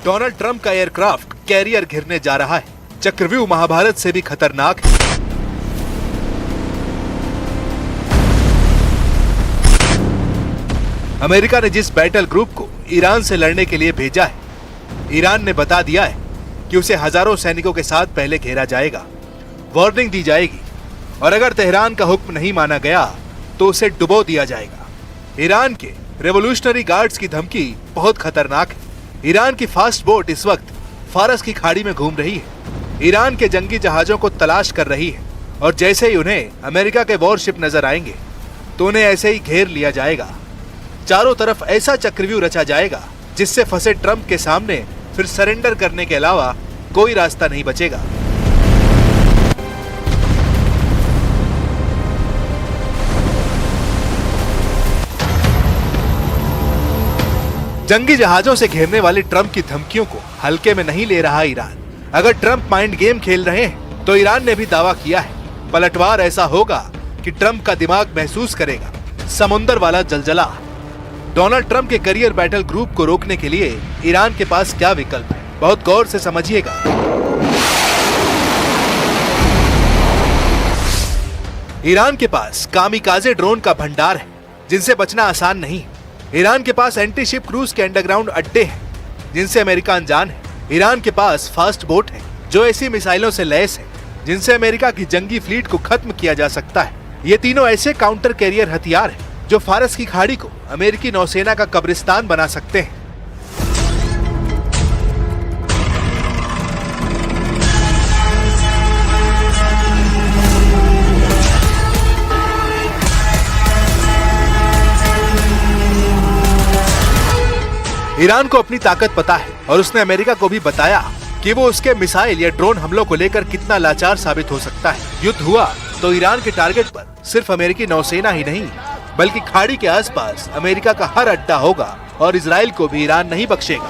Donald Trump का aircraft carrier घिरने जा रहा है। चक्रव्यूह महाभारत से भी खतरनाक है। अमेरिका ने जिस बैटल ग्रुप को ईरान से लड़ने के लिए भेजा है, ईरान ने बता दिया है कि उसे हजारों सैनिकों के साथ पहले घेरा जाएगा, वार्निंग दी जाएगी और अगर तेहरान का हुक्म नहीं माना गया तो उसे डुबो दिया जाएगा। ईरान के रेवोल्यूशनरी गार्ड्स की धमकी बहुत खतरनाक है। ईरान की फास्ट बोट इस वक्त फारस की खाड़ी में घूम रही है, ईरान के जंगी जहाजों को तलाश कर रही है और जैसे ही उन्हें अमेरिका के वॉरशिप नजर आएंगे तो उन्हें ऐसे ही घेर लिया जाएगा। चारों तरफ ऐसा चक्रव्यूह रचा जाएगा जिससे फंसे ट्रंप के सामने फिर सरेंडर करने के अलावा कोई रास्ता नहीं बचेगा। जंगी जहाजों से घेरने वाली ट्रंप की धमकियों को हल्के में नहीं ले रहा ईरान। अगर ट्रंप माइंड गेम खेल रहे हैं तो ईरान ने भी दावा किया है पलटवार ऐसा होगा कि ट्रंप का दिमाग महसूस करेगा समुंदर वाला जलजला। डोनाल्ड ट्रंप के करियर बैटल ग्रुप को रोकने के लिए ईरान के पास क्या विकल्प है, बहुत गौर से समझिएगा। ईरान के पास कामिकाजे ड्रोन का भंडार है जिनसे बचना आसान नहीं। ईरान के पास एंटी शिप क्रूज के अंडरग्राउंड अड्डे हैं जिनसे अमेरिका अनजान है। ईरान के पास फास्ट बोट है जो ऐसी मिसाइलों से लैस है जिनसे अमेरिका की जंगी फ्लीट को खत्म किया जा सकता है। ये तीनों ऐसे काउंटर कैरियर हथियार हैं जो फारस की खाड़ी को अमेरिकी नौसेना का कब्रिस्तान बना सकते हैं। ईरान को अपनी ताकत पता है और उसने अमेरिका को भी बताया कि वो उसके मिसाइल या ड्रोन हमलों को लेकर कितना लाचार साबित हो सकता है। युद्ध हुआ तो ईरान के टारगेट पर सिर्फ अमेरिकी नौसेना ही नहीं बल्कि खाड़ी के आसपास अमेरिका का हर अड्डा होगा और इजराइल को भी ईरान नहीं बख्शेगा।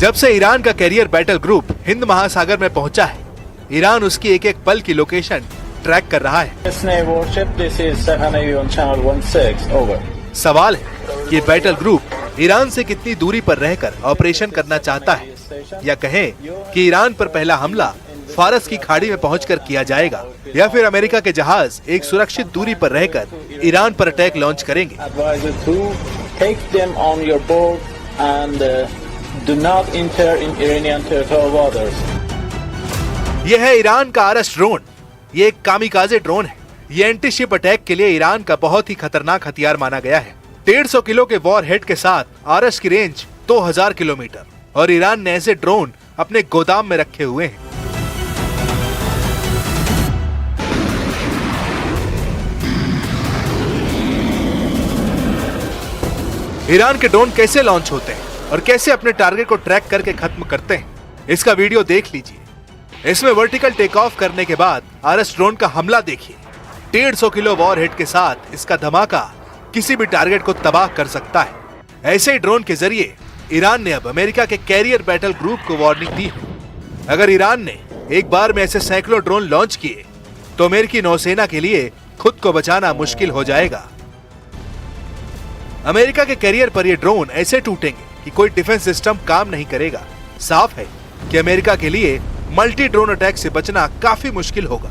जब से ईरान का कैरियर बैटल ग्रुप हिंद महासागर में पहुंचा है, ईरान उसकी एक एक पल की लोकेशन ट्रैक कर रहा है। सवाल है कि ये बैटल ग्रुप ईरान से कितनी दूरी पर रहकर ऑपरेशन करना चाहता है, या कहें कि ईरान पर पहला हमला फारस की खाड़ी में पहुंचकर किया जाएगा या फिर अमेरिका के जहाज एक सुरक्षित दूरी पर रहकर ईरान पर अटैक लॉन्च करेंगे। Do not enter in Iranian territorial waters. यह है ईरान का आरएस ड्रोन। ये एक कामिकाजे ड्रोन है। ये एंटी शिप अटैक के लिए ईरान का बहुत ही खतरनाक हथियार माना गया है। 150 किलो के वॉर हेड के साथ आरएस की रेंज 2000 किलोमीटर और ईरान ने ऐसे ड्रोन अपने गोदाम में रखे हुए हैं। ईरान के ड्रोन कैसे लॉन्च होते हैं और कैसे अपने टारगेट को ट्रैक करके खत्म करते हैं, इसका वीडियो देख लीजिए। इसमें वर्टिकल टेक ऑफ करने के बाद आरएस ड्रोन का हमला देखिए। 150 किलो वॉर हेड के साथ इसका धमाका किसी भी टारगेट को तबाह कर सकता है। ऐसे ही ड्रोन के जरिए ईरान ने अब अमेरिका के कैरियर बैटल ग्रुप को वार्निंग दी है। अगर ईरान ने एक बार में ऐसे सैकड़ों ड्रोन लॉन्च किए तो अमेरिकी नौसेना के लिए खुद को बचाना मुश्किल हो जाएगा। अमेरिका के कैरियर पर ये ड्रोन ऐसे टूटेंगे कि कोई डिफेंस सिस्टम काम नहीं करेगा। साफ है कि अमेरिका के लिए मल्टी ड्रोन अटैक से बचना काफी मुश्किल होगा।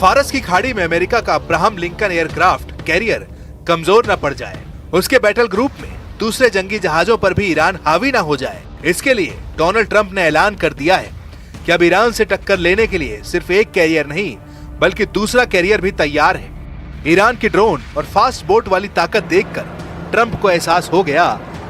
फारस की खाड़ी में अमेरिका का अब्राहम लिंकन एयरक्राफ्ट कैरियर कमजोर न पड़ जाए, उसके बैटल ग्रुप में दूसरे जंगी जहाजों पर भी ईरान हावी ना हो जाए। इसके लिए डोनाल्ड ट्रंप ने ऐलान कर दिया है कि अब ईरान से टक्कर लेने के लिए सिर्फ एक कैरियर नहीं बल्कि दूसरा कैरियर भी तैयार है। ईरान की ड्रोन और फास्ट बोट वाली ताकत देखकर ट्रंप को एहसास हो गया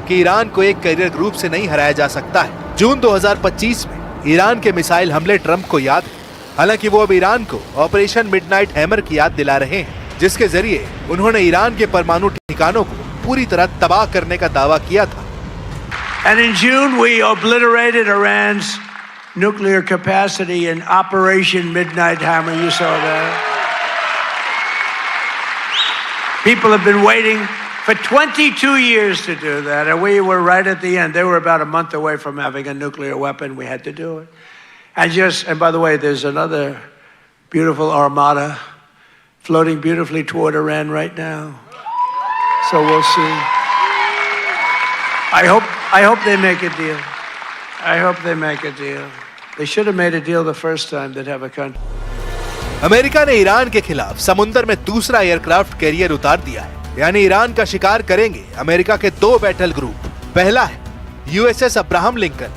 कि ईरान को एक कैरियर ग्रुप से नहीं हराया जा सकता है। जून 2025 में ईरान के मिसाइल हमले ट्रंप को याद है। हालांकि वो अब ईरान को ऑपरेशन मिडनाइट हैमर की याद दिला रहे हैं, जिसके जरिए उन्होंने ईरान के परमाणु ठिकानों को पूरी तरह तबाह करने का दावा किया था। And in June we obliterated Iran's nuclear capacity in Operation Midnight Hammer. You saw that. People have been waiting for 22 years to do that, and we were right at the end. They were about a month away from having a nuclear weapon. We had to do it. And by the way, there's another beautiful armada floating beautifully toward Iran right now. So we'll see. I hope they make a deal. I hope they make a deal. They should have made a deal the first time they'd have a country. America ने Iran के खिलाफ समुद्र में दूसरा aircraft carrier उतार दिया है, यानी ईरान का शिकार करेंगे अमेरिका के 2 बैटल ग्रुप। पहला है यूएसएस अब्राहम लिंकन,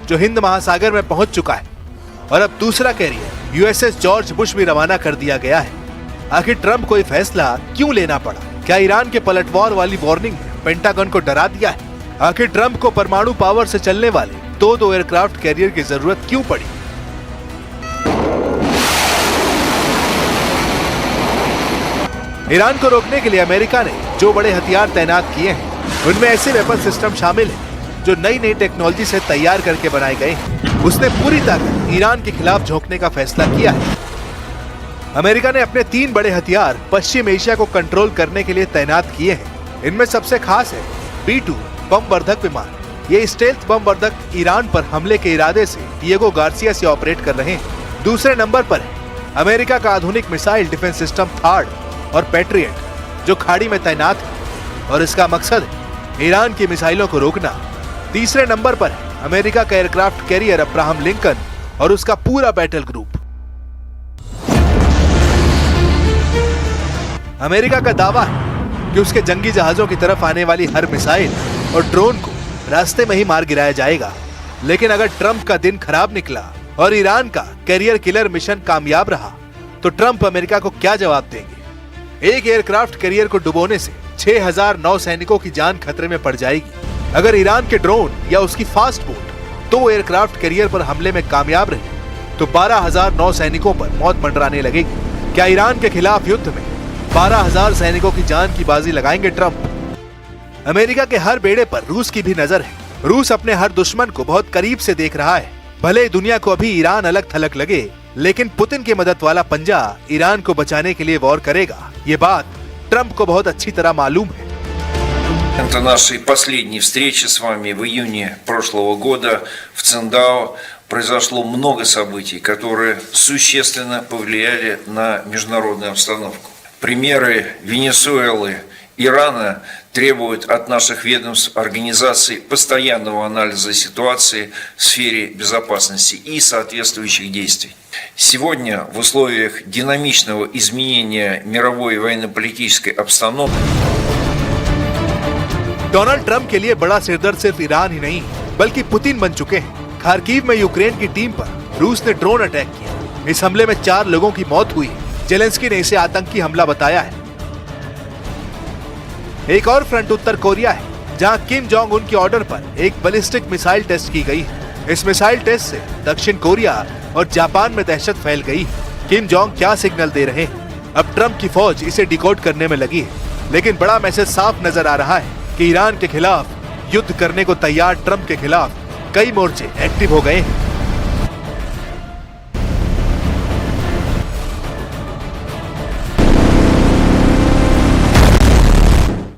जो हिंद महासागर में पहुंच चुका है, और अब दूसरा कैरियर यूएसएस जॉर्ज बुश भी रवाना कर दिया गया है। आखिर ट्रंप को ये फैसला क्यों लेना पड़ा? क्या ईरान के पलटवार वाली वार्निंग ने पेंटागन को डरा दिया है? आखिर ट्रंप को परमाणु पावर से चलने वाले 2 एयरक्राफ्ट कैरियर की जरूरत क्यों पड़ी? ईरान को रोकने के लिए अमेरिका ने जो बड़े हथियार तैनात किए हैं, उनमें ऐसे वेपन सिस्टम शामिल हैं जो नई टेक्नोलॉजी से तैयार करके बनाए गए हैं। उसने पूरी ताकत ईरान के खिलाफ झोंकने का फैसला किया है। अमेरिका ने अपने 3 बड़े हथियार पश्चिम एशिया को कंट्रोल करने के लिए तैनात किए हैं। इनमें सबसे खास है B-2 बम वर्धक विमान। ये स्टेल्थ बम वर्धक ईरान पर हमले के इरादे से डिएगो गार्सिया से ऑपरेट कर रहे हैं। दूसरे नंबर पर है अमेरिका का आधुनिक मिसाइल डिफेंस सिस्टम थार्ड और पैट्रियट, जो खाड़ी में तैनात है और इसका मकसद है ईरान की मिसाइलों को रोकना। तीसरे नंबर पर है अमेरिका का एयरक्राफ्ट कैरियर अब्राहम लिंकन और उसका पूरा बैटल ग्रुप। अमेरिका का दावा है कि उसके जंगी जहाजों की तरफ आने वाली हर मिसाइल और ड्रोन को रास्ते में ही मार गिराया जाएगा। लेकिन अगर ट्रंप का दिन खराब निकला और ईरान का कैरियर किलर मिशन कामयाब रहा, तो ट्रंप अमेरिका को क्या जवाब देंगे? एक एयरक्राफ्ट कैरियर को डुबोने से 6000 नौसैनिकों की जान खतरे में पड़ जाएगी। अगर ईरान के ड्रोन या उसकी फास्ट बोट 2 एयरक्राफ्ट कैरियर पर हमले में कामयाब रहे, तो 12000 नौसैनिकों पर मौत मंडराने लगेगी। क्या ईरान के खिलाफ युद्ध में 12000 सैनिकों की जान की बाजी लगाएंगे ट्रंप? अमेरिका के हर बेड़े पर रूस की भी नजर है। रूस अपने हर दुश्मन को बहुत करीब से देख रहा है। भले दुनिया को अभी ईरान अलग थलग लगे, लेकिन पुतिन की मदद वाला पंजा ईरान को बचाने के लिए वॉर करेगा। ये बात ट्रंप को बहुत अच्छी तरह मालूम है। Это нашей последней встречи с вами в июне прошлого года в Циндао произошло много событий, которые существенно повлияли на международную обстановку. Примеры Венесуэлы, Ирана требуют от наших ведомств организаций постоянного анализа ситуации в сфере безопасности и соответствующих действий. Сегодня в условиях динамичного изменения мировой военно-политической обстановки डोनाल्ड ट्रंप के लिए बड़ा सिरदर्द सिर्फ ईरान ही नहीं बल्कि पुतिन बन चुके हैं। खार्किव में यूक्रेन की टीम पर रूस ने ड्रोन अटैक किया। इस हमले में 4 लोगों की मौत हुई। जेलेंस्की ने इसे आतंकी हमला बताया है। एक और फ्रंट उत्तर कोरिया है, जहां किम जोंग उन के ऑर्डर पर एक बैलिस्टिक मिसाइल टेस्ट की गई है। इस मिसाइल टेस्ट से दक्षिण कोरिया और जापान में दहशत फैल गई। किम जोंग क्या सिग्नल दे रहे हैं? अब ट्रंप की फौज इसे डिकोड करने में लगी है। लेकिन बड़ा मैसेज साफ नजर आ रहा है कि ईरान के खिलाफ युद्ध करने को तैयार ट्रंप के खिलाफ कई मोर्चे एक्टिव हो गए हैं।